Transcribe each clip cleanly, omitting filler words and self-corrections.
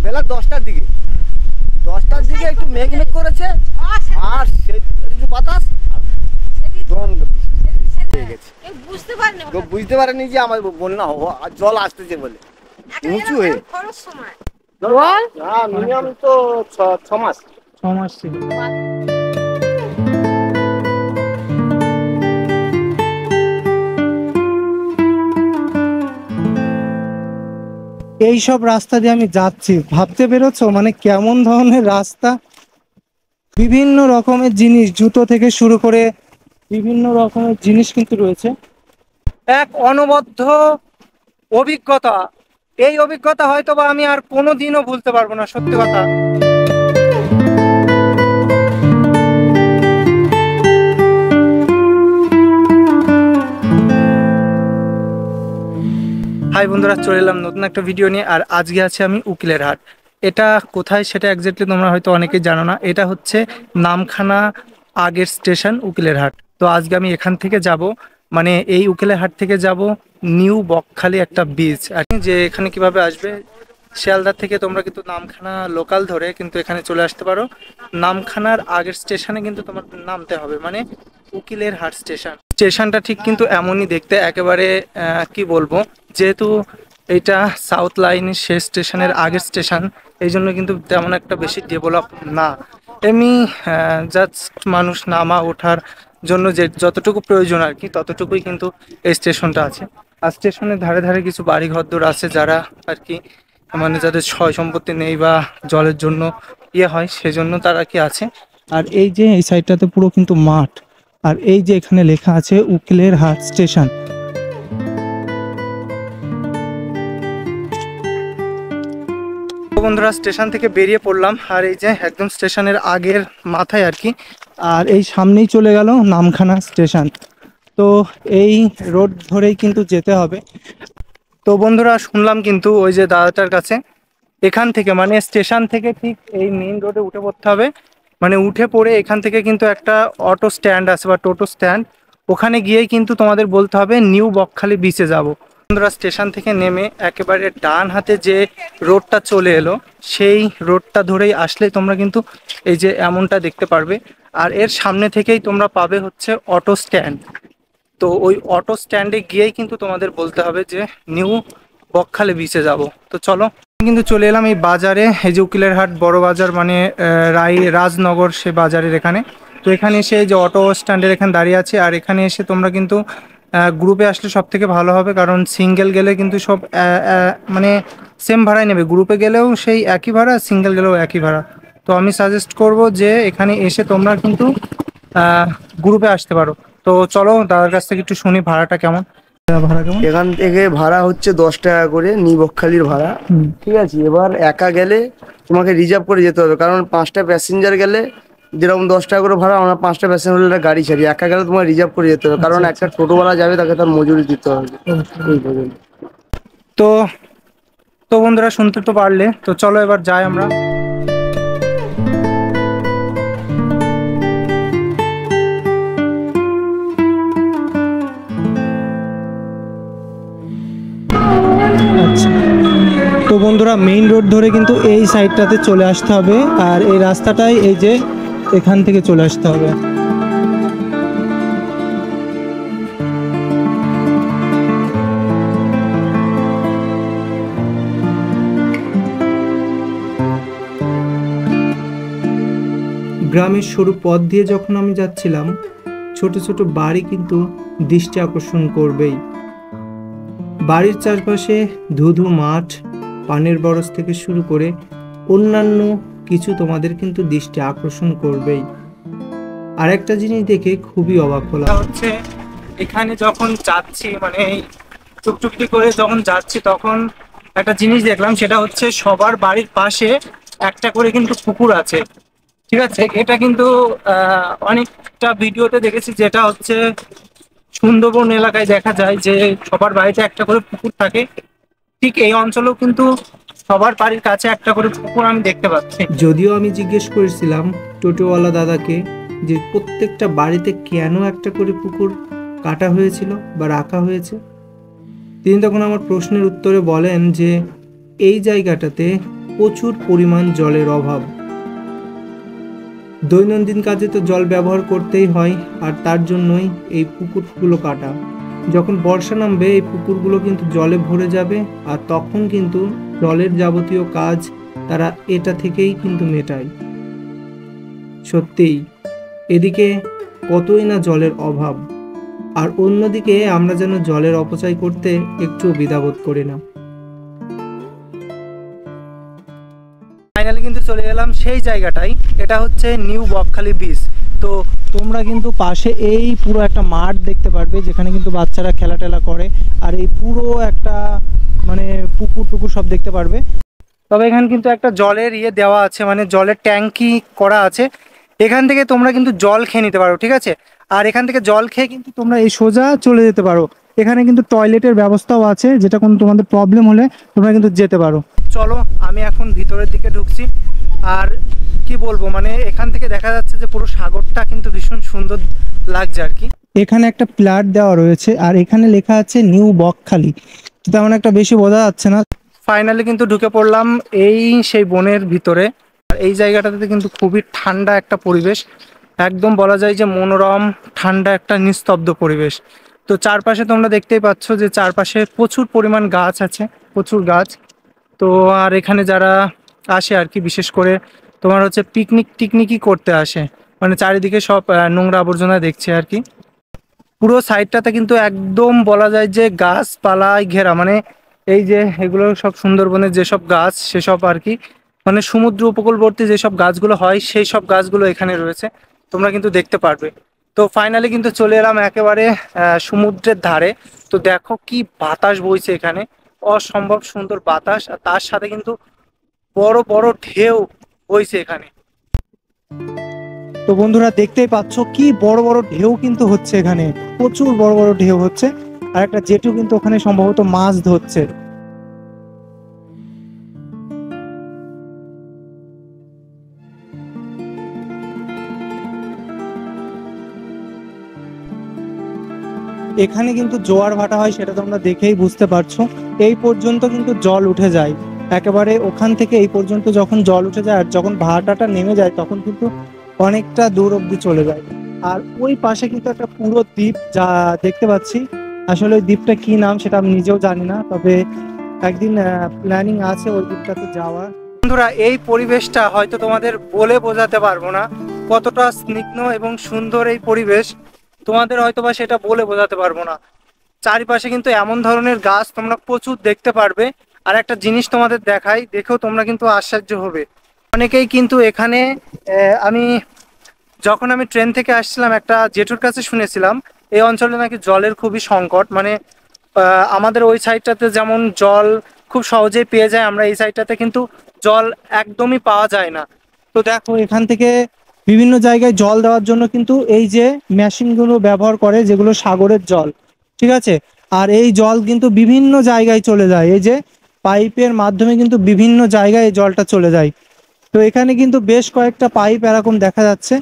বেলা 10টার দিকে, 10টার দিকে একটু মেঘ মেঘ করেছে, আর সেই একটু বাতাস, বুঝতে পারেনি যে আমার বন্যা হবো আর জল আসতেছে বলে উঁচু হয়ে। মিনিমাম তো 6 মাস ছিল। এই সব রাস্তা দিয়ে আমি যাচ্ছি, ভাবতে পেরেছো মানে কেমন ধরনের রাস্তা, বিভিন্ন রকমের জিনিস, জুতো থেকে শুরু করে বিভিন্ন রকমের জিনিস কিন্তু রয়েছে। এক অনবদ্য অভিজ্ঞতা, এই অভিজ্ঞতা হয়তো বা আমি আর কোনোদিনও ভুলতে পারবো না, সত্যি কথা। হাই বন্ধুরা, চলে এলাম নতুন একটা ভিডিও নিয়ে। আর আজকে আছে আমি উকিলের হাট। এটা কোথায় সেটা এক্স্যাক্টলি তোমরা হয়তো অনেকেই জানো না। এটা হচ্ছে নামখানা আগের স্টেশন উকিলের হাট। তো আজকে আমি এখান থেকে যাব, মানে এই উকিলের হাট থেকে যাব নিউ বকখালি একটা বীচ। আর যে এখানে কিভাবে আসবে, শিয়ালদা থেকে তোমরা কিন্তু নামখানা লোকাল ধরে কিন্তু এখানে চলে আসতে পারো। নামখানার আগের স্টেশনে কিন্তু তোমার নামতে হবে, মানে উকিলের হাট স্টেশন। স্টেশনটা ঠিক কিন্তু এমনই দেখতে, একেবারে কি বলবো, যেহেতু এটা সাউথ লাইনের শেষ স্টেশনের আগের স্টেশন, এই জন্য কিন্তু তেমন একটা বেশি ডেভেলপ না। এমনি জাস্ট মানুষ নামা ওঠার জন্য যে যতটুকু প্রয়োজন আর কি, ততটুকুই কিন্তু এই স্টেশনটা আছে। আর স্টেশনের ধারে ধারে কিছু বাড়ি ঘরদোর আছে, যারা আর কি মানে যাদের সয় সম্পত্তি নেই বা জলের জন্য ইয়ে হয়, সেজন্য তারা কি আছে। আর এই যে এই সাইডটাতে পুরো কিন্তু মাঠ, আর এই যে এখানে লেখা আছে উকিলের হাট স্টেশন। বন্ধুরা, স্টেশন থেকে বেরিয়ে পড়লাম, আর এই যে একদম স্টেশনের আগের মাথায় আর কি, আর এই সামনেই চলে গেল নামখানা স্টেশন। তো এই রোড ধরেই কিন্তু যেতে হবে। তো বন্ধুরা, শুনলাম কিন্তু ওই যে দাদাটার কাছে, এখান থেকে মানে স্টেশন থেকে ঠিক এই মেইন রোডে উঠে পড়তে হবে। মানে উঠে পড়ে এখান থেকে কিন্তু একটা অটো স্ট্যান্ড আছে বা টোটো স্ট্যান্ড, ওখানে গিয়েই কিন্তু তোমাদের বলতে হবে নিউ বকখালি বিচে যাব। বন্ধুরা, স্টেশন থেকে নেমে একেবারে ডান হাতে যে রোডটা চলে এলো, সেই রোডটা ধরেই আসলে তোমরা কিন্তু এই যে এমনটা দেখতে পারবে। আর এর সামনে থেকেই তোমরা পাবে হচ্ছে অটো স্ট্যান্ড। তো ওই অটো স্ট্যান্ডে গিয়েই কিন্তু তোমাদের বলতে হবে যে নিউ বকখালি বিচে যাব। তো চলো, কিন্তু চলে এলাম এই বাজারে, এই যে উকিলের হাট বড় বাজার, মানে রাজনগর সে বাজারের এখানে। তো এখানে এসে যে অটো স্ট্যান্ডের এখানে দাঁড়িয়ে আছে, আর এখানে এসে তোমরা কিন্তু গ্রুপে আসলে সব থেকে ভালো হবে, কারণ সিঙ্গেল গেলে কিন্তু সব মানে সেম ভাড়াই নেবে। গ্রুপে গেলেও সেই একই ভাড়া, সিঙ্গেল গেলেও একই ভাড়া। তো আমি সাজেস্ট করব যে এখানে এসে তোমরা কিন্তু গ্রুপে আসতে পারো। তো চলো দাদার কাছ থেকে একটু শুনি ভাড়াটা কেমন। এখান থেকে ভাড়া হচ্ছে 10 টাকা করে নিউ বকখালির ভাড়া, ঠিক আছে। এবার একা গেলে তোমাকে রিজার্ভ করে যেতে হবে, কারণ 5টা প্যাসেঞ্জার গেলে যেরকম 10 টাকা করে ভাড়া, আমরা 5টা প্যাসেঞ্জার হলে গাড়ি ছাড়ি। একা গেলে তোমার রিজার্ভ করে যেতে হবে, কারণ একটা টোটোওয়ালা যাবে, তাকে তার মজুরি দিতে হবে। তো তো বন্ধুরা, শুনতে তো পারলে, তো চলো এবার যাই আমরা। তো বন্ধুরা, মেইন রোড ধরে কিন্তু এই সাইডটাতে চলে আসতে হবে, আর এই রাস্তাটাই এই যে এখান থেকে চলে আসতে হবে। গ্রামের সরু পথ দিয়ে যখন আমি যাচ্ছিলাম, ছোট ছোট বাড়ি কিন্তু দৃষ্টি আকর্ষণ করবেই। বাড়ির চারপাশে ধুধু মাঠ, পানের বরজ থেকে শুরু করে অন্যান্য কিছু তোমাদের কিন্তু দৃষ্টি আকর্ষণ করবেই। আর একটা জিনিস দেখে খুবই অবাক হলাম, হচ্ছে এখানে যখন যাচ্ছি, মানে টুকটুকি করে যখন যাচ্ছি, তখন একটা জিনিস দেখলাম, সেটা হচ্ছে সবার বাড়ির পাশে একটা করে কিন্তু পুকুর আছে, ঠিক আছে। এটা কিন্তু অনেকটা ভিডিওতে দেখেছি, যেটা হচ্ছে সুন্দরবন এলাকায় দেখা যায় যে সবার বাড়িতে একটা করে পুকুর থাকে। ঠিক এই অঞ্চলেও কিন্তু সবার বাড়ির কাছে একটা করে পুকুর আমি দেখতে পাচ্ছি। যদিও আমি জিজ্ঞেস করেছিলাম টোটোওয়ালা দাদাকে যে প্রত্যেকটা বাড়িতে কেন একটা করে পুকুর কাটা হয়েছিল বা রাখা হয়েছে, তিনি তখন আমার প্রশ্নের উত্তরে বলেন যে এই জায়গাটাতে প্রচুর পরিমাণ জলের অভাব। দৈনন্দিন কাজে তো জল ব্যবহার করতেই হয়, আর তার জন্যই এই পুকুরগুলো কাটা। যখন বর্ষা নামবে এই পুকুরগুলো কিন্তু জলে ভরে যাবে, আর তখন কিন্তু জলের যাবতীয় কাজ তারা এটা থেকেই কিন্তু মেটায়। সত্যিই এদিকে কতই না জলের অভাব, আর অন্যদিকে আমরা যেন জলের অপচয় করতে একটুও দ্বিধাবোধ করি না। ফাইনালি কিন্তু চলে এলাম সেই জায়গাটাই, এটা হচ্ছে নিউ বকখালি বিচ। তো তোমরা কিন্তু পাশে এই পুরো একটা মাঠ দেখতে পারবে, যেখানে কিন্তু বাচ্চারা খেলা টেলা করে, আর এই পুরো একটা মানে পুকুর টুকুর সব দেখতে পারবে। তবে এখানে কিন্তু একটা জলের দেওয়া আছে, মানে জলের ট্যাঙ্কি করা আছে। এখান থেকে তোমরা কিন্তু জল খেয়ে নিতে পারো, ঠিক আছে। আর এখান থেকে জল খেয়ে কিন্তু তোমরা এই সোজা চলে যেতে পারো। এখানে কিন্তু টয়লেটের ব্যবস্থাও আছে, যেটা কোনো তোমাদের প্রবলেম হলে তোমরা কিন্তু যেতে পারো। চলো আমি এখন ভিতরের দিকে ঢুকছি। আর কি বলবো, মানে এখান থেকে দেখা যাচ্ছে যে পুরো সাগরটা কিন্তু ভীষণ সুন্দর লাগছে আর কি। এখানে একটা প্লাট দেওয়া রয়েছে, আর এখানে লেখা আছে নিউ বকখালি, তেমন একটা বেশি বোঝা যাচ্ছে না। ফাইনালি কিন্তু ঢুকে পড়লাম এই সেই বনের ভিতরে। আর এই জায়গাটাতে কিন্তু খুবই ঠান্ডা একটা পরিবেশ, একদম বলা যায় যে মনোরম ঠান্ডা একটা নিস্তব্ধ পরিবেশ। তো চারপাশে তোমরা দেখতেই পাচ্ছ যে চারপাশে প্রচুর পরিমাণ গাছ আছে, প্রচুর গাছ। তো আর এখানে যারা আসে আর কি, বিশেষ করে তোমার হচ্ছে টিকনিকই করতে আসে, মানে চারিদিকে সব নোংরা আবর্জনা দেখছে আর কি। পুরো সাইডটাতে কিন্তু একদম বলা যায় যে গাছপালায় ঘেরা, মানে এই যে এগুলো সব সুন্দরবনের যেসব গাছ সেসব আর কি, মানে সমুদ্র উপকূলবর্তী যেসব গাছগুলো হয় সেই সব গাছগুলো এখানে রয়েছে, তোমরা কিন্তু দেখতে পারবে। তো ফাইনালি কিন্তু চলে এলাম একেবারে সমুদ্রের ধারে। তো দেখো কি বাতাস বইছে এখানে, অসম্ভব সুন্দর বাতাস, আর তার সাথে কিন্তু বড় বড় ঢেউ বইছে এখানে। তো বন্ধুরা দেখতেই পাচ্ছ কি বড় বড় ঢেউ কিন্তু হচ্ছে এখানে, প্রচুর বড় বড় ঢেউ হচ্ছে। আর একটা জেটু কিন্তু ওখানে সম্ভবত মাছ ধরছে। এখানে কিন্তু জোয়ার ভাটা হয়, সেটা তোমরা দেখেই বুঝতে পারছো। এই পর্যন্ত কিন্তু জল উঠে যায়, একেবারে ওখান থেকে এই পর্যন্ত যখন জল উঠে যায়, আর যখন ভাটাটা নেমে যায় তখন কিন্তু অনেকটা দূর অব্দি চলে যায়। আর ওই পাশে কিন্তু একটা পুরো দ্বীপ যা দেখতে পাচ্ছি, আসলে ওই দ্বীপটা কি নাম সেটা আমি নিজেও জানি না, তবে একদিন প্ল্যানিং আছে ওই দ্বীপটাতে যাওয়ার। বন্ধুরা এই পরিবেশটা হয়তো তোমাদের বলে বোঝাতে পারবো না কতটা স্নিগ্ধ এবং সুন্দর এই পরিবেশ, তোমাদের হয়তো বা সেটা বলে বোঝাতে পারবো না। চারিপাশে কিন্তু এমন ধরনের গাছ তোমরা প্রচুর দেখতে পারবে। আর একটা জিনিস তোমাদের দেখাই, দেখেও তোমরা কিন্তু আশ্চর্য হবে। অনেকেই কিন্তু এখানে আমি যখন আমি ট্রেন থেকে আসছিলাম একটা জেঠুর কাছে শুনেছিলাম এই অঞ্চলে নাকি জলের খুবই সংকট, মানে আমাদের ওই সাইডটাতে যেমন জল খুব সহজেই পেয়ে যায়, আমরা এই সাইডটাতে কিন্তু জল একদমই পাওয়া যায় না। তো দেখো এখান থেকে বিভিন্ন জায়গায় জল দেওয়ার জন্য কিন্তু এই যে মেশিনগুলো ব্যবহার করে, যেগুলো সাগরের জল, ঠিক আছে। আর এই জল কিন্তু বিভিন্ন জায়গায় চলে যায়, এই যে পাইপের মাধ্যমে কিন্তু বিভিন্ন জায়গায় এই জলটা চলে যায়। তো এখানে কিন্তু বেশ কয়েকটা পাইপ এরকম দেখা যাচ্ছে,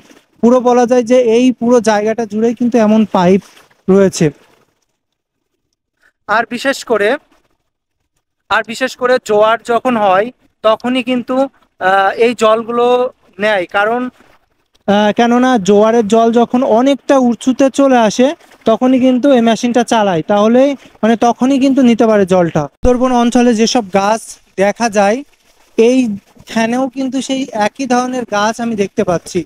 পুরো বলা যায় যে এই পুরো জায়গাটা জুড়েই কিন্তু এমন পাইপ রয়েছে। আর বিশেষ করে জোয়ার যখন হয় তখনই কিন্তু এই জলগুলো নেয়, কারণ কেননা জোয়ারের জল যখন অনেকটা উঁচুতে চলে আসে তখনই কিন্তু এই মেশিনটা চালায়, তাহলে মানে তখনই কিন্তু নিতে পারে জলটা। সুন্দরবন অঞ্চলে যেসব গাছ দেখা যায় এইখানেও কিন্তু সেই একই ধরনের গাছ আমি দেখতে পাচ্ছি।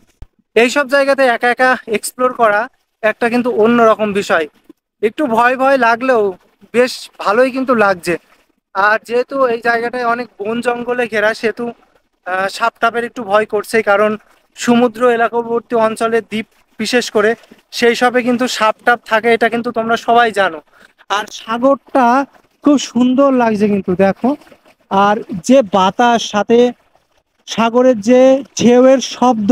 এইসব জায়গাতে একা একা এক্সপ্লোর করা একটা কিন্তু অন্যরকম বিষয়, একটু ভয় ভয় লাগলেও বেশ ভালোই কিন্তু লাগছে। আর যেহেতু এই জায়গাটায় অনেক বন জঙ্গলে ঘেরা, সেহেতু সাপ টাপের একটু ভয় করছেই, কারণ সমুদ্র এলাকাবর্তী অঞ্চলের দ্বীপ বিশেষ করে সেই সবে কিন্তু সাপ টাপ থাকে, এটা কিন্তু তোমরা সবাই জানো। আর সাগরটা খুব সুন্দর লাগছে কিন্তু দেখো, আর যে বাতাস সাথে সাগরের যে ঢেউয়ের শব্দ,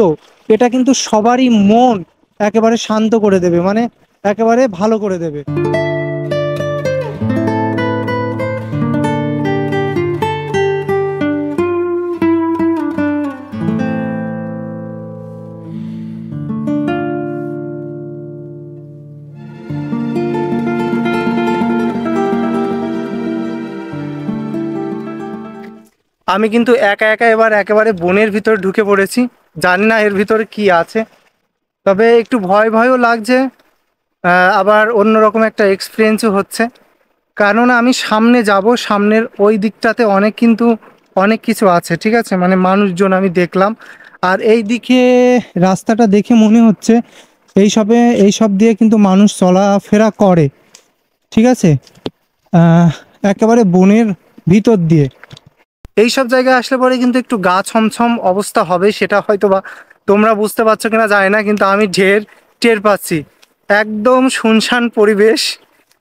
এটা কিন্তু সবারই মন একেবারে শান্ত করে দেবে, মানে একেবারে ভালো করে দেবে। আমি কিন্তু একা একা এবার একেবারে বনের ভিতরে ঢুকে পড়েছি। জানি না এর ভিতরে কি আছে, তবে একটু ভয় ভয়ও লাগছে, আবার অন্যরকম একটা এক্সপিরিয়েন্সও হচ্ছে। কারণ আমি সামনে যাব, সামনের ওই দিকটাতে অনেক কিছু আছে, ঠিক আছে, মানে মানুষজন আমি দেখলাম। আর এই দিকে রাস্তাটা দেখে মনে হচ্ছে এইসব দিয়ে কিন্তু মানুষ চলাফেরা করে, ঠিক আছে, আহ, একেবারে বনের ভিতর দিয়ে। এইসব জায়গায় আসলে পরে কিন্তু একটু গা ছমছম অবস্থা হবে, সেটা হয়তো বা তোমরা বুঝতে পারছো কিনা জানি না, কিন্তু আমি টের পাচ্ছি। একদম শুনশান পরিবেশ,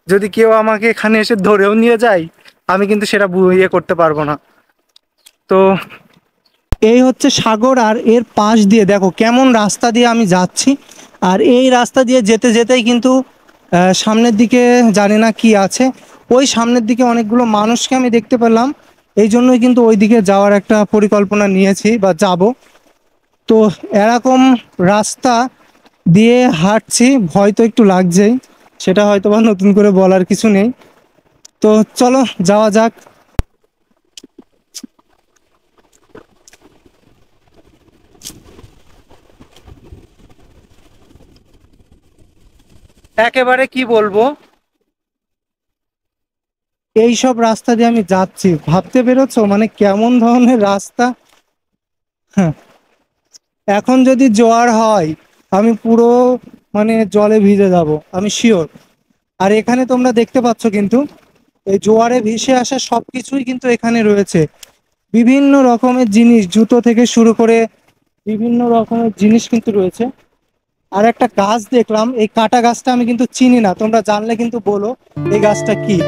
যদি কেউ আমাকে এখানে এসে ধরেও নিয়ে যায় আমি কিন্তু সেটা ইয়ে করতে পারবো না। তো এই হচ্ছে সাগর, আর এর পাশ দিয়ে দেখো কেমন রাস্তা দিয়ে আমি যাচ্ছি। আর এই রাস্তা দিয়ে যেতে যেতেই কিন্তু সামনের দিকে জানি না কি আছে, ওই সামনের দিকে অনেকগুলো মানুষকে আমি দেখতে পেলাম। এই জন্যই কিন্তু ওই দিকে যাওয়ার একটা পরিকল্পনা নিয়েছি বা যাব। তো এরকম রাস্তা দিয়ে হাঁটছি, ভয় তো একটু লাগছেই, সেটা হয়তো বা নতুন করে বলার কিছু নেই। তো চলো যাওয়া যাক। একেবারে কি বলবো, এই সব রাস্তা দিয়ে আমি যাচ্ছি, ভাবতে পেরেছো মানে কেমন ধরনের রাস্তা। হ্যাঁ, এখন যদি জোয়ার হয় আমি পুরো মানে জলে ভিজে যাব, আমি শিওর। আর এখানে তোমরা দেখতে পাচ্ছ কিন্তু এই জোয়ারে ভেসে আসা সব কিছুই কিন্তু এখানে রয়েছে, বিভিন্ন রকমের জিনিস, জুতো থেকে শুরু করে বিভিন্ন রকমের জিনিস কিন্তু রয়েছে। আর একটা গাছ দেখলাম, এই কাটা গাছটা আমি কিন্তু চিনি না, তোমরা জানলে কিন্তু বলো এই গাছটা কি।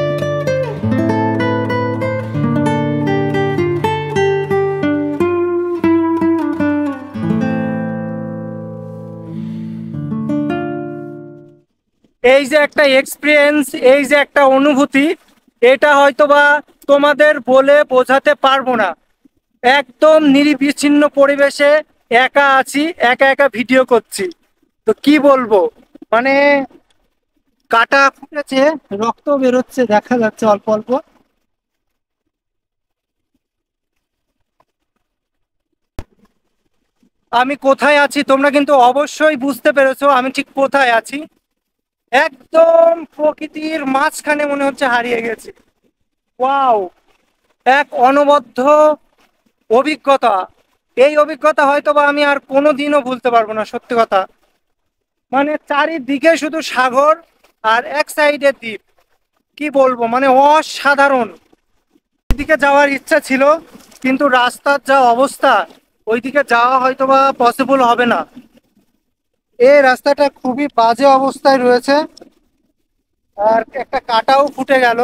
এই যে একটা এক্সপিরিয়েন্স, এই যে একটা অনুভূতি, এটা হয়তোবা তোমাদের বলে বোঝাতে পারবো না। একদম নিরিবিচ্ছিন্ন পরিবেশে একা আছি, একা একা ভিডিও করছি, তো কি বলবো, মানে কাটা ফুটেছে, রক্ত বেরোচ্ছে, দেখা যাচ্ছে অল্প অল্প। আমি কোথায় আছি তোমরা কিন্তু অবশ্যই বুঝতে পেরেছো আমি ঠিক কোথায় আছি। একদম প্রকৃতির মাঝখানে মনে হচ্ছে হারিয়ে গেছি। ওয়াও, এক অনবদ্য অভিজ্ঞতা। এই অভিজ্ঞতা হয়তো বা আমি আর কোনোদিনও ভুলতে পারবো না, সত্যি কথা। মানে চারিদিকে শুধু সাগর আর এক সাইডে দ্বীপ, কি বলবো, মানে অসাধারণ। ওইদিকে যাওয়ার ইচ্ছা ছিল, কিন্তু রাস্তার যা অবস্থা ওইদিকে যাওয়া হয়তো বা পসিবল হবে না। এই রাস্তাটা খুবই বাজে অবস্থায় রয়েছে, আর একটা কাটাও ফুটে গেল।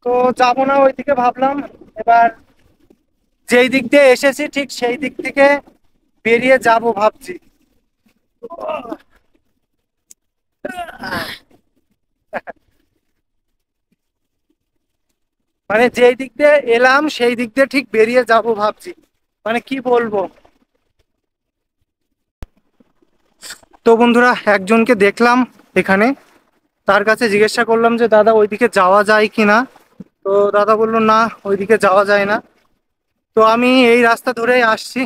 তো যাবো না ওইদিকে, ভাবলাম এবার যেই দিক দিয়ে এসেছি ঠিক সেই দিক থেকে বেরিয়ে যাব ভাবছি। মানে যেই দিক দিয়ে এলাম সেই দিক দিয়ে ঠিক বেরিয়ে যাব ভাবছি, মানে কি বলবো। তো বন্ধুরা, একজনকে দেখলাম এখানে, তার কাছে জিজ্ঞাসা করলাম যে দাদা ওইদিকে যাওয়া যায় কি না। তো দাদা বললো না, ওইদিকে যাওয়া যায় না। তো আমি এই রাস্তা ধরেই আসছি।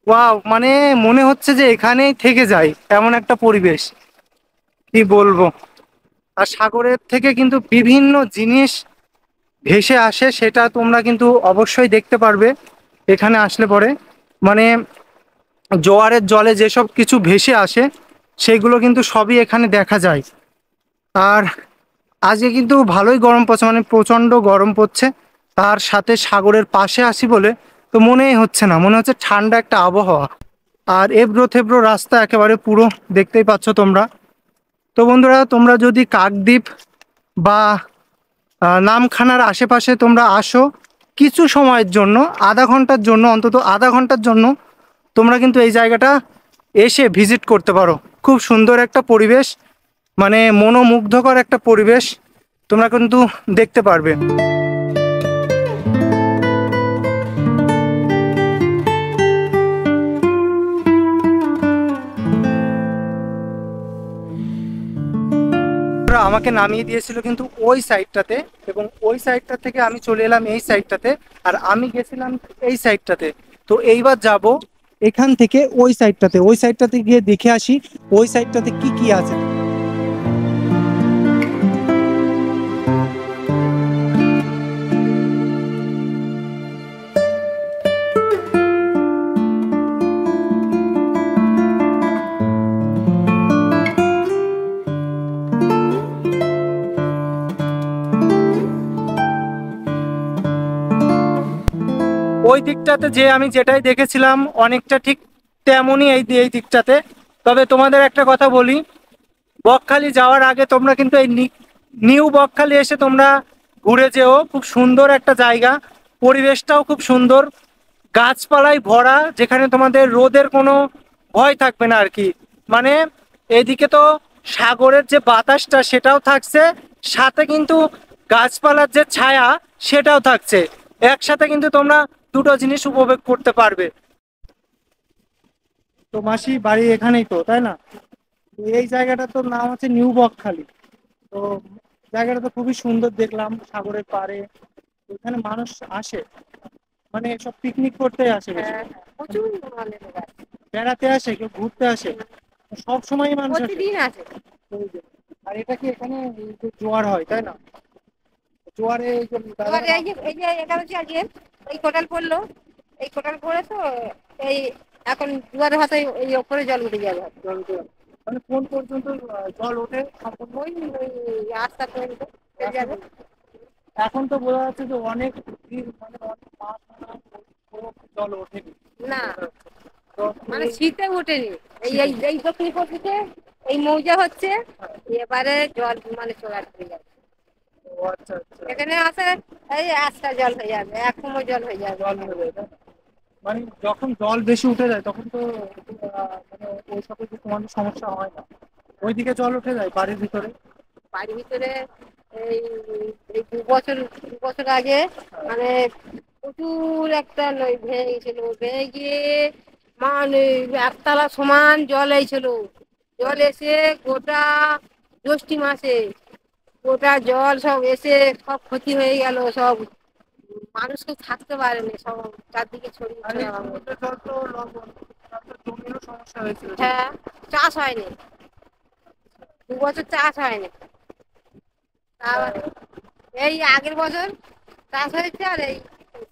ওয়াও, মানে মনে হচ্ছে যে এখানেই থেকে যাই, এমন একটা পরিবেশ, কি বলবো। আর সাগরের থেকে কিন্তু বিভিন্ন জিনিস ভেসে আসে, সেটা তোমরা কিন্তু অবশ্যই দেখতে পারবে এখানে আসলে পরে। মানে জোয়ারের জলে যেসব কিছু ভেসে আসে সেইগুলো কিন্তু সবই এখানে দেখা যায়। আর আজকে কিন্তু ভালোই গরম পড়ছে, মানে প্রচণ্ড গরম পড়ছে। তার সাথে সাগরের পাশে আসি বলে তো মনেই হচ্ছে না, মনে হচ্ছে ঠান্ডা একটা আবহাওয়া। আর এবড়ো থেবড়ো রাস্তা একেবারে পুরো, দেখতেই পাচ্ছ তোমরা। তো বন্ধুরা, তোমরা যদি কাকদ্বীপ বা নামখানার আশেপাশে তোমরা আসো কিছু সময়ের জন্য, আধা ঘন্টার জন্য, অন্তত আধা ঘন্টার জন্য, তোমরা কিন্তু এই জায়গাটা এসে ভিজিট করতে পারো। খুব সুন্দর একটা পরিবেশ, মানে মনোমুগ্ধকর একটা পরিবেশ তোমরা কিন্তু দেখতে পারবে। আমাকে নামিয়ে দিয়েছিল কিন্তু ওই সাইডটাতে, এবং ওই সাইডটা থেকে আমি চলে এলাম এই সাইডটাতে, আর আমি গেছিলাম এই সাইডটাতে। তো এইবার যাব এখান থেকে ওই সাইডটাতে, ওই সাইডটাতে গিয়ে দেখে আসি ওই সাইডটাতে কি কি আছে। ওই দিকটাতে যে আমি যেটাই দেখেছিলাম অনেকটা ঠিক তেমনই এই দিকটাতে। তবে তোমাদের একটা কথা বলি, বকখালি যাওয়ার আগে তোমরা কিন্তু এই নিউ বকখালি এসে তোমরা ঘুরে যেও, খুব সুন্দর একটা জায়গা, পরিবেশটাও খুব সুন্দর, গাছপালায় ভরা, যেখানে তোমাদের রোদের কোনো ভয় থাকবে না আর কি। মানে এদিকে তো সাগরের যে বাতাসটা সেটাও থাকছে, সাথে কিন্তু গাছপালার যে ছায়া সেটাও থাকছে, একসাথে কিন্তু তোমরা দুটো জিনিস উপভোগ করতে পারবে। তো মাসি বাড়ি এখানেই তো, তাই না? তো এই জায়গাটা তোর নাম হচ্ছে নিউ বকখালি। তো জায়গাটা তো খুবই সুন্দর দেখলাম, সাগরের পাড়ে। এখানে মানুষ আসে, মানে সব পিকনিক করতে আসে বেশি, প্রচুর মানে লোক আছে। বেড়াতে আসে, কেউ ঘুরতে আসে, সব সময় মানুষ আসে। প্রতিদিন আছে। ওই যে। আর এটা কি এখানে এই যে জোয়ার হয়, তাই না? জোয়ারে এই যে এবার দাদারা এই যে এগারোটি আজকে এই কোটাল পড়লো, এই কোটাল পড়ে তো এই এখন দুয়ারে হাতে এই ওপরে জল উঠে যাবে। জল দেয়। মানে কোন পর্যন্ত জল ওঠে সম্পূর্ণ? ওই রাস্তা পর্যন্ত চলে যাবে। এখন তো বোঝা যাচ্ছে যে অনেক দিন, মানে অনেক মাস কোনো জল ওঠেনি। না তো মানে এই- শীতে উঠেনি। এই এই এই দক্ষিণ পশ্চিমে এই মৌজা হচ্ছে, এবারে জল মানে চলে আসবে যাবে। ও আচ্ছা আচ্ছা, এখানে আছে এই আস্তা জল হয়ে যাবে, এক সময় জল হয়ে যাবে। জল হয়ে যায়, তাই না? মানে যখন জল বেশি উঠে যায় তখন তো মানে ওই সব কিছু তোমাদের সমস্যা হয় না? ওইদিকে জল উঠে যায় বাড়ির ভিতরে? বাড়ির ভিতরে এই এই 2 বছর আগে মানে প্রচুর একটা নই ভেঙে গেছিল, ভেঙে গিয়ে মানে একতলা সমান জল এইছিল। জল এসে গোটা জ্যৈষ্ঠী মাসে গোটা জল সব এসে সব ক্ষতি হয়ে গেল, সব মানুষ কেউ থাকতে পারেনি, সব চারদিকে ছড়িয়ে আর এই ছিটানো। সমুদ্রের জল তো লবণ, তারপর জমিরও সমস্যা হয়েছিল। হ্যাঁ, চাষ হয়নি, 2 বছর চাষ হয়নি। আবার এই আগের বছর চাষ হয়েছে, আর এই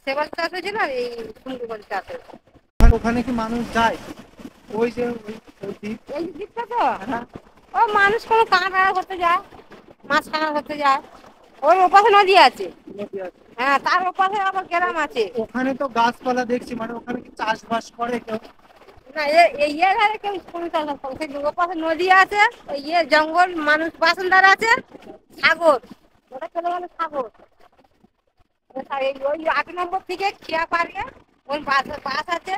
সেবার চাষ হয়েছিল, আর এই সুন্দর করে চাষ হয়েছে। ওখানে কি মানুষ যায়? ওই যে ওই দ্বীপ, এই দিকটা তো ও মানুষ কোনো কাঁকড়া করতে যায়, মাছ কাঁকড়া করতে যায়। ওই ওপাশে নদী আছে, নদী আছে। হ্যাঁ তার ওপাশে আবার গ্রাম আছে। ওখানে তো গাছপালা দেখছি, মানে ওখানে কি চাষবাস করে কেউ? না এই ইয়ে ধারে কেউ কোনো চাষ বাস করে না। সেই ওপাশে নদী আছে, ওই ইয়ে জঙ্গল, মানুষ বাসিন্দার আছে, সাগর, ওটা চলে গেলে সাগর। ওই ওই 8 নম্বর থেকে খেয়া পাড়িয়ে ওই বাস বাস আছে,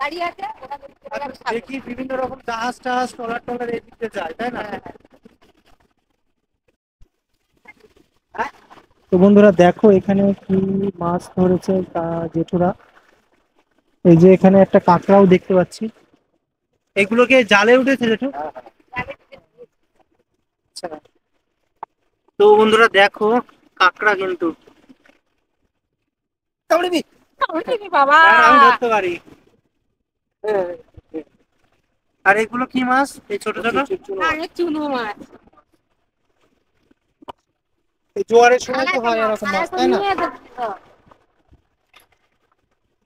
গাড়ি আছে, ওটা চলে যাবে সাগর। দেখি বিভিন্ন রকম জাহাজ টাহাজ ট্রলার টলার এই দিকে যায়, তাই না? হ্যাঁ, হ্যাঁ। তো বন্ধুরা দেখো এখানে কি মাছ ধরেছে তা জেঠুরা। এই যে এখানে একটা কাঁকড়াও দেখতে পাচ্ছি। এগুলোকে জালে উঠেছে জেঠু? আচ্ছা। তো বন্ধুরা দেখো কাঁকড়া কিন্তু বাবা আমি ধরতে পারি। আর এগুলো কি মাছ, এই ছোট ছোট? আগে চুনো মাছ। এই জোয়ারের সময় তো হয় এরকম মাছ, তাই না?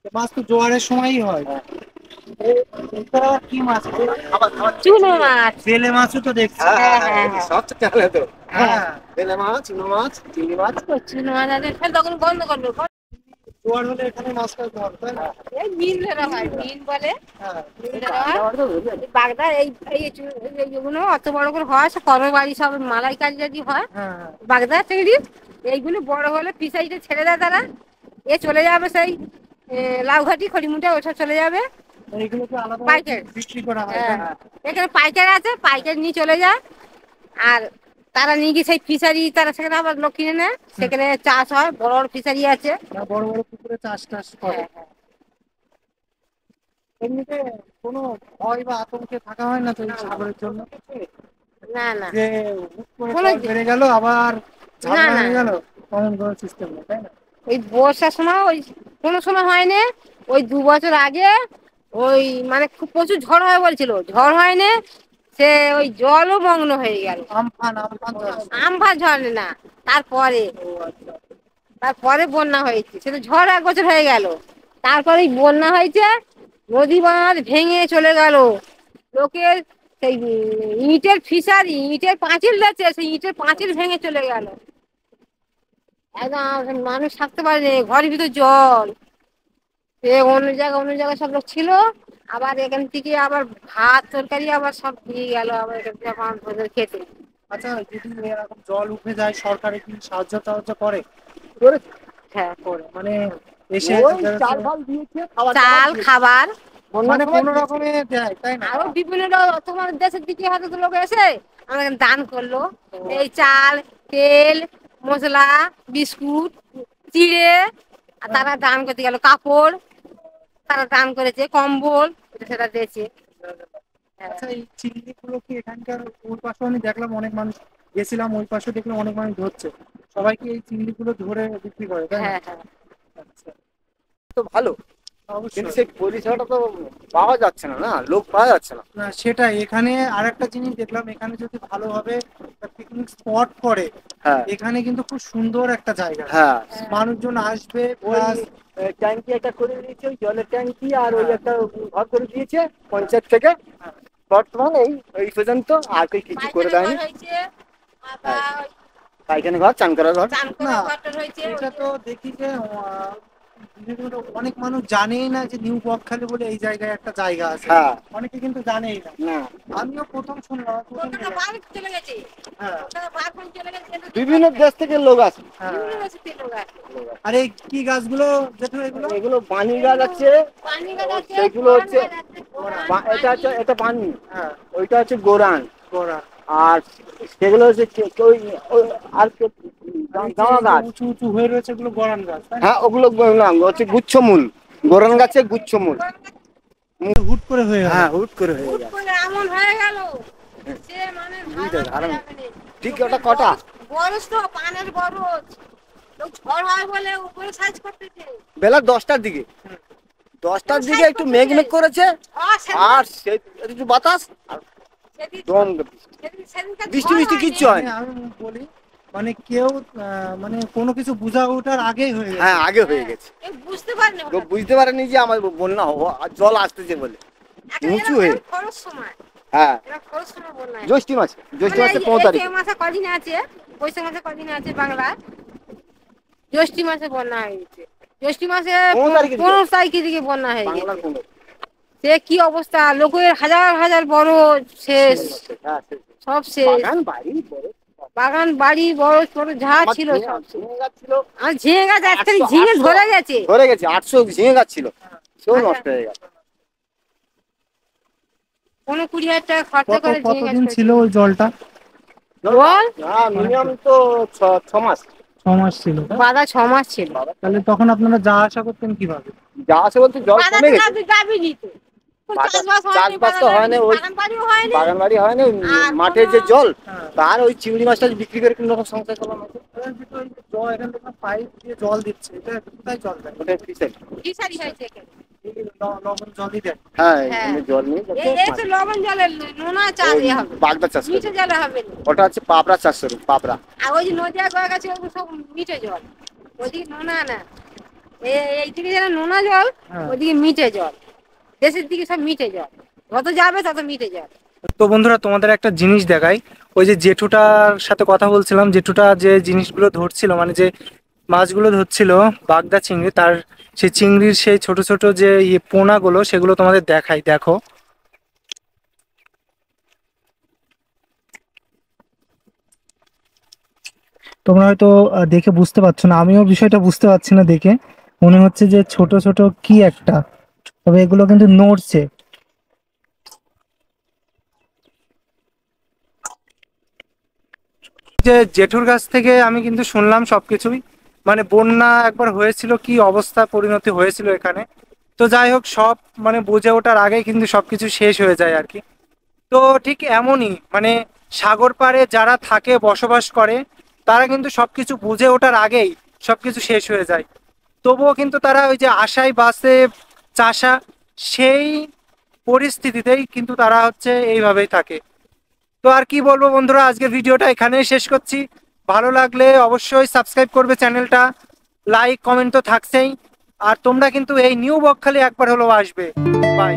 এই মাছ তো জোয়ারের সময়ই হয়। এটা কি মাছ? চুনো মাছ। বেলে মাছও তো দেখছি। হ্যাঁ, হ্যাঁ, হ্যাঁ। সব তো খেলে তো হ্যাঁ, বেলে মাছ, চুনো মাছ, চিংড়ি মাছ। চুনো মাছ আছে, ফের তখন বন্ধ করলো। জোয়ার হলে এখানে মাছ টাছ ধরে, তাই না? এই মিল ধরা হয়, মিল বলে। হ্যাঁ। মিল ধরা হয়। এই বাগদা এই এই এইগুলো অত বড় করে হয়, সব করো বাড়ি সব মালাই কাজ যদি হয়, হ্যাঁ, হ্যাঁ। বাগদা চিংড়ি এইগুলো বড় হলে ফিসাইতে ছেড়ে দেয় তারা, এ চলে যাবে সেই লাউঘাটি খড়িমুটা, ওসব চলে যাবে এইগুলো তো আলাদা পাইকার। বিক্রি করা হয়, হ্যাঁ, তাই না? এখানে পাইকার আছে, পাইকার নিয়ে চলে যায়, আর তারা নিয়ে গিয়ে সেই ফিশারি, তারা সেখানে আবার লোক কিনে নেয়, সেখানে চাষ হয়, বড় বড় ফিশারি আছে। না, বড় বড় পুকুরে চাষ টাস করে। হ্যাঁ, হ্যাঁ। এমনিতে কোনো ভয় বা আতঙ্কে থাকা হয় না তো এই সাগরের জন্য? না না যে হুট করে কোনো জল বেড়ে গেল আবার না ঝামেলা না হয়ে গেল, তেমন কোনো সিস্টেম নেই, তাই না? ওই বর্ষার সময় ওই কোনো সময় হয়নি। ওই 2 বছর আগে ওই মানে খুব প্রচুর ঝড় হয় বলছিল, ঝড় হয়নি, সে ওই জলও মগ্ন হয়ে গেল। আমফান আমফান জল। আমফান ঝড় না, তারপরে ও আচ্ছা। তারপরে বন্যা হয়েছে, সে তো ঝড় 1 বছর হয়ে গেল, তারপরে বন্যা হয়েছে, নদী বাঁধ ভেঙে চলে গেল। লোকের সেই ইটের ফিশারি, ইটের পাঁচিল আছে, সেই ইটের পাঁচিল ভেঙে চলে গেল। একদম মানুষ থাকতে পারেনি, ঘরের ভিতর জল। সে অন্য জায়গায় সব লোক ছিল, আবার এখান থেকে আবার ভাত তরকারি আবার সব দিয়ে গেল, আবার এখান থেকে আমাদের খেতে। আচ্ছা, যদি এরকম জল উঠে যায় সরকারে কি সাহায্য টাহায্য করে? হ্যাঁ, করে মানে এসে ওই যারা- চাল ফাল দিয়েছে, খাবার টাবার চাল দিয়েছে। খাবার বন্যার মানে সময় কোনো দিয়েছে। রকমে দেয়, তাই না? আরো বিভিন্ন তোমার দেশের দিকে হয়তো তো লোক এসে আমাদের দান করলো, এই চাল, তেল, মশলা, বিস্কুট, চিড়ে, আর তারা দান করতে গেল কাপড়, তারা দান করেছে কম্বল, এটা সেটা দিয়েছে। হ্যাঁ। আচ্ছা, এই চিংড়ি গুলো কি এখানকার ওই পাশে আমি দেখলাম অনেক মানুষ, গেছিলাম ওই পাশে দেখলাম অনেক মানুষ ধরছে, সবাই কি এই চিংড়ি গুলো ধরে বিক্রি করে, তাই না? হ্যাঁ হ্যাঁ আচ্ছা, তো ভালো, কিন্তু অবশ্যই। সেই পরিষেবাটা তো পাওয়া যাচ্ছে না, না লোক পাওয়া যাচ্ছে না। না, সেটাই। এখানে আরেকটা জিনিস দেখলাম, এখানে যদি ভালোভাবে পিকনিক স্পট করে, হ্যাঁ এখানে কিন্তু খুব সুন্দর একটা জায়গা, হ্যাঁ, মানুষজন আসবে ওই প্লাস। ট্যাঙ্কি একটা করে দিয়েছে, ওই জলের ট্যাঙ্কি, আর ওই হ্যাঁ। একটা ঘর করে দিয়েছে পঞ্চায়েত থেকে। বর্তমান এই এই পর্যন্ত আর কেউ কিছু করে পায়খানা দেয়নি। ঘর হয়েছে, আবার ওই পায়খানা ঘর, চান করার ঘর। চান না, করার ঘরটা হয়েছে, ওই এটা যে তো দেখি যে বিভিন্ন অনেক মানুষ জানেই না যে নিউ বকখালি বলে এই জায়গায় একটা জায়গা আছে, হ্যাঁ, অনেকে কিন্তু জানেই না। না আমিও প্রথম শুনলাম, প্রথম কলকাতা এলাম। বাইরে চলে গেছে, হ্যাঁ কলকাতা বাইরে কোন চলে গেছে, এটা তো বিভিন্ন জানি না। দেশ থেকে লোক আসে। হ্যাঁ। বিভিন্ন দেশের থেকে লোক আসে। আর এই কি গাছগুলো জেঠু এগুলো? এগুলো বানি গাছ আছে, পানি গাছ আছে, সেগুলো গোরান হচ্ছে গাছ আছে, গোরান, এটা হচ্ছে, পানি। এটা বানি, হ্যাঁ, ওইটা হচ্ছে গোরান। গোড়া। আর সেগুলো হচ্ছে আর আর এই যে গাঁওয়া এই যে গাছ। উঁচু উঁচু হয়ে রয়েছে এগুলো গরান গাছ, তাই না? হ্যাঁ, ওগুলো না, হচ্ছে গুচ্ছমূল, গোরান গাছে গুচ্ছমূল। হুট করে হয়ে গেল। হ্যাঁ, হুট করে হয়ে হুট গেছে। করে এমন হয়ে গেল, সে মানে বুঝতে ধারণা করা ধারণা যাবে না। ঠিক, লোকের ওটা কটা? বরজ তো পানের বরজ, লোক ঝড় হয় বলে উপরে সাইজ করতেছে। বেলা 10টার দিকে, 10টার দিকে একটু মেঘ মেঘ করেছে, আর সে একটু বাতাস, আর দম বৃষ্টি বৃষ্টি কিচ্ছু হয় মানে আমি বলি, মানে কেউ মানে কোনো কিছু বুঝা ওঠার আগেই হয়ে গেছে। হ্যাঁ, আগে হয়ে গেছে। বুঝতে পারেনি কেউ বুঝতে পারেনি যে আমার বন্যা হবো, আর জল আসতেছে বলে উঁচু হয়ে। খরচ সময়, হ্যাঁ, এরা খরচ সময় বন্যা হয়। জ্যৈষ্ঠী মাসে, জ্যৈষ্ঠী মানে মাসে এই 15 তারিখে। এই মাসে কদিন আছে, বৈশাখ মাসে কদিন আছে বাংলা, জ্যৈষ্ঠী মাসে বন্যা হয়েছে। জ্যৈষ্ঠী মাসে 15 তারিখে দিকে। 15 তারিখের দিকে বন্যা হয়ে বাংলার গেছে। 15। সে কি অবস্থা, লোকের হাজার হাজার বড় শেষ, হ্যাঁ, সব শেষ। বাগান বাড়ি বড়। বাগান বাড়ি বড় ছোট যা আমার ছিল সব শেষ। ঝিঙে গাছ ছিল, আর ঝিঙে গাছ একখানি 800 ঝিঙে ধরে গেছে। ধরে গেছে 800 ঝিঙে গাছ ছিল, সেও আচ্ছা। নষ্ট হয়ে গেছে। কোনো 20,000 টাকা খরচা করে ঝিঙে গাছ কতদিন করেছে। ছিল ওই জলটা? জল না, মিনিমাম তো 6 মাস। 6 মাস ছিল, তাই? বাধা 6 মাস ছিল। তাহলে তখন আপনারা যা আশা করতেন কিভাবে? যা আছে বলতে জল বাধা কমে তো গেছে। যাবি দিত, চাষবাস হয়নি, চাষবাস তো হয় না, ওই বাগান বাড়িও হয়নি। বাগান বাড়ি হয় না, আর মাঠে কোনো- যে জল, হ্যাঁ। তার ওই চিংড়ি মাছটা বিক্রি করে কোনো রকম সংসার করলাম। এবার কিন্তু ওই যে জল, এখান থেকে পাইপ দিয়ে জল দিচ্ছে, এটা কোথায় জল দেয়? ওটা ফিশারি। ফিশারি হয়েছে এখানে। এই লবণ জলই দেয়। হ্যাঁ, হ্যাঁ। এখানে জল নেই, এই তো লবণ জলের নোনা চাষ ওই হবে, বাগদা চাষ করে। মিঠে জলে হবে না। ওটা হচ্ছে পাবড়া চাষ করে, পাবড়া। আর ওই যে নদিয়া গয়া গেছে ওগুলো সব মিঠে জল, ওইদিকে নোনা না। এইদিকে যেন নোনা জল, হ্যাঁ। ওইদিকে মিঠে জল। দেশের দিকে সব মিঠে জল, যত যাবে তত মিঠে জল। তো বন্ধুরা, তোমাদের একটা জিনিস দেখাই। ওই যে জেঠুটার সাথে কথা বলছিলাম, জেঠুটা যে জিনিসগুলো ধরছিল, মানে যে মাছগুলো ধরছিল বাগদা চিংড়ি, তার সেই চিংড়ির সেই ছোট ছোট যে পোনাগুলো, সেগুলো তোমাদের দেখাই, দেখো। তোমরা হয়তো দেখে বুঝতে পারছো না, আমিও বিষয়টা বুঝতে পারছি না দেখে। মনে হচ্ছে যে ছোট ছোট কি একটা, তবে এগুলো কিন্তু নড়ছে। যে জেঠুর কাছ থেকে আমি কিন্তু শুনলাম সবকিছুই, মানে বন্যা একবার হয়েছিল, কি অবস্থা পরিণতি হয়েছিল এখানে। তো যাই হোক, সব মানে বুঝে ওঠার আগেই কিন্তু সবকিছু শেষ হয়ে যায় আর কি। তো ঠিক এমনই, মানে সাগর পাড়ে যারা থাকে বসবাস করে তারা কিন্তু সবকিছু বুঝে ওঠার আগেই সবকিছু শেষ হয়ে যায়, তবুও কিন্তু তারা ওই যে আশায় বাসে চাষা সেই পরিস্থিতিতেই কিন্তু তারা হচ্ছে এইভাবেই থাকে। তো আর কি বলবো বন্ধুরা, আজকের ভিডিওটা এখানেই শেষ করছি। ভালো লাগলে অবশ্যই সাবস্ক্রাইব করবে চ্যানেলটা, লাইক কমেন্ট তো থাকছেই, আর তোমরা কিন্তু এই নিউ বকখালি একবার হলেও আসবে। বাই।